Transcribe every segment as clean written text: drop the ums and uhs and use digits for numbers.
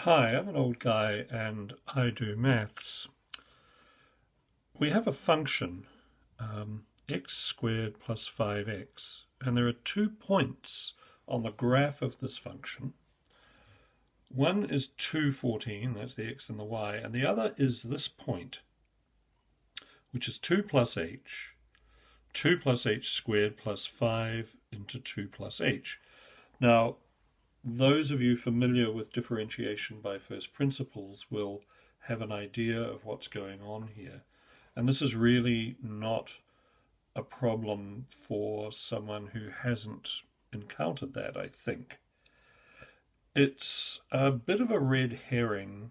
Hi, I'm an old guy and I do maths. We have a function, x squared plus 5x, and there are 2 points on the graph of this function. One is 214, that's the x and the y, and the other is this point, which is 2 plus h, 2 plus h squared plus 5 into 2 plus h. Now, those of you familiar with differentiation by first principles will have an idea of what's going on here. And this is really not a problem for someone who hasn't encountered that, I think. It's a bit of a red herring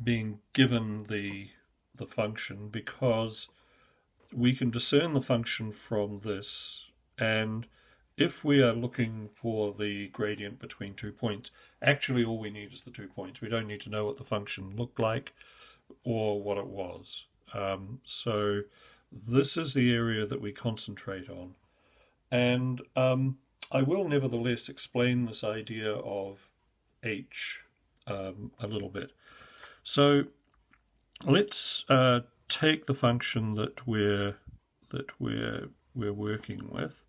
being given the function because we can discern the function from this, and if we are looking for the gradient between 2 points, actually all we need is the 2 points. We don't need to know what the function looked like or what it was. So this is the area that we concentrate on. And I will nevertheless explain this idea of h a little bit. So let's take the function that we're working with,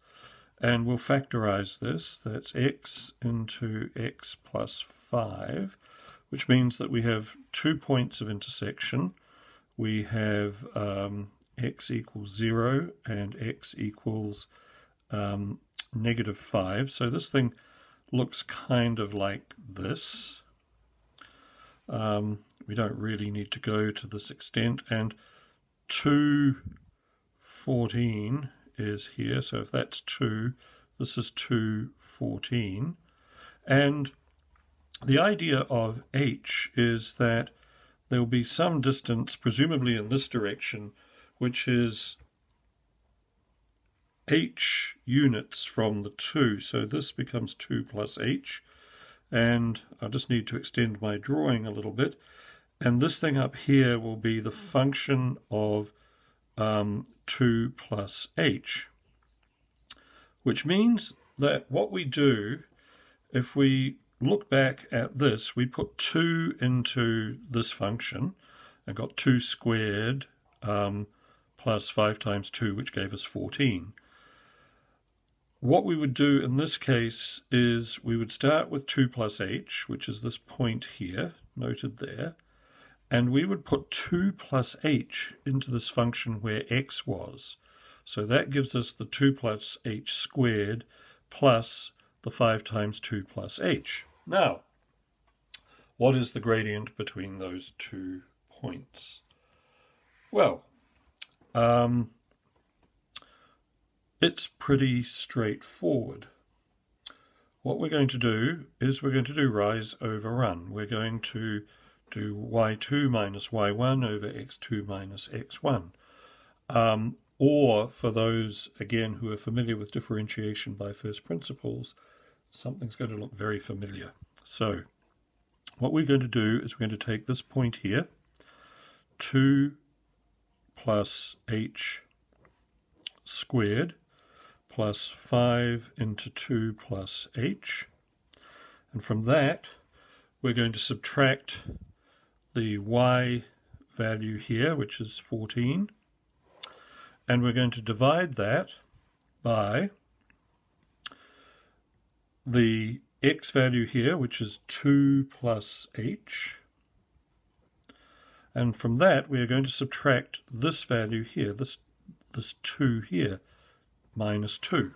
and we'll factorize this. That's x into x plus 5, which means that we have 2 points of intersection. We have x equals 0 and x equals -5. So this thing looks kind of like this. We don't really need to go to this extent, and 214 is here, so if that's 2, this is 214. And the idea of h is that there will be some distance, presumably in this direction, which is h units from the 2, so this becomes 2 plus h, and I just need to extend my drawing a little bit, and this thing up here will be the function of 2 plus h, which means that what we do, if we look back at this, we put 2 into this function and got 2 squared plus 5 times 2, which gave us 14. What we would do in this case is we would start with 2 plus h, which is this point here, noted there, and we would put 2 plus h into this function where x was. So that gives us the 2 plus h squared plus the 5 times 2 plus h. Now, what is the gradient between those 2 points? Well, it's pretty straightforward. What we're going to do is we're going to do rise over run. We're going to do y2 minus y1 over x2 minus x1. Or, for those, again, who are familiar with differentiation by first principles, something's going to look very familiar. So, what we're going to do is we're going to take this point here, 2 plus h squared plus 5 into 2 plus h, and from that we're going to subtract the y value here, which is 14, and we're going to divide that by the x value here, which is 2 plus h, and from that we are going to subtract this value here, this 2 here, minus 2.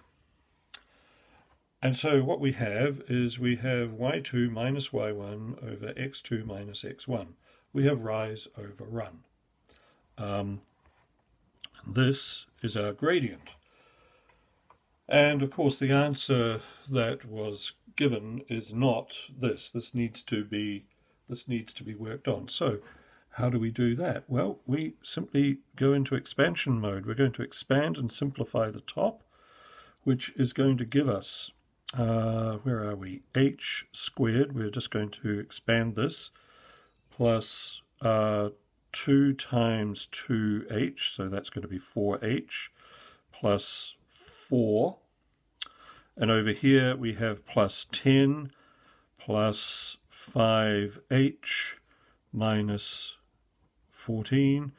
And so what we have is we have y2 minus y1 over x2 minus x1. We have rise over run. This is our gradient. And of course the answer that was given is not this. This needs to be worked on. So how do we do that? Well, we simply go into expansion mode. We're going to expand and simplify the top, which is going to give us, where are we? H squared. We're just going to expand this, plus 2 times 2h, so that's going to be 4h, plus 4. And over here we have plus 10 plus 5h minus 14,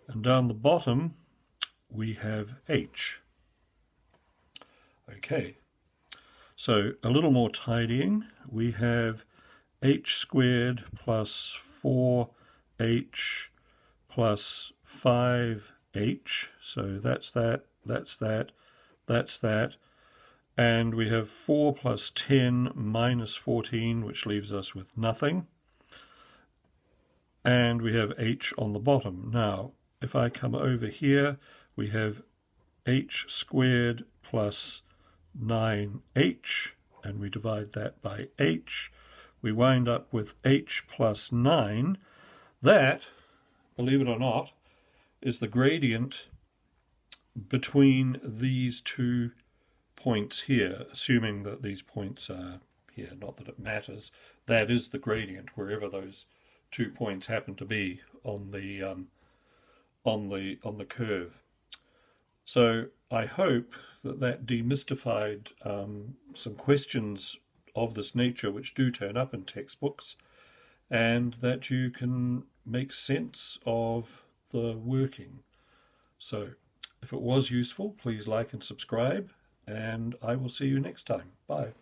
and down the bottom we have h. Okay, so a little more tidying. We have h squared plus 4h plus 5h, so that's that, that's that, that's that, and we have 4 plus 10 minus 14, which leaves us with nothing, and we have h on the bottom. Now, if I come over here, we have h squared plus 9h, and we divide that by h. We wind up with h plus 9. That, believe it or not, is the gradient between these 2 points here, assuming that these points are here, not that it matters. That is the gradient wherever those 2 points happen to be on the curve. So I hope that demystified some questions of this nature which do turn up in textbooks, and that you can make sense of the working. So if it was useful, please like and subscribe, and I will see you next time. Bye.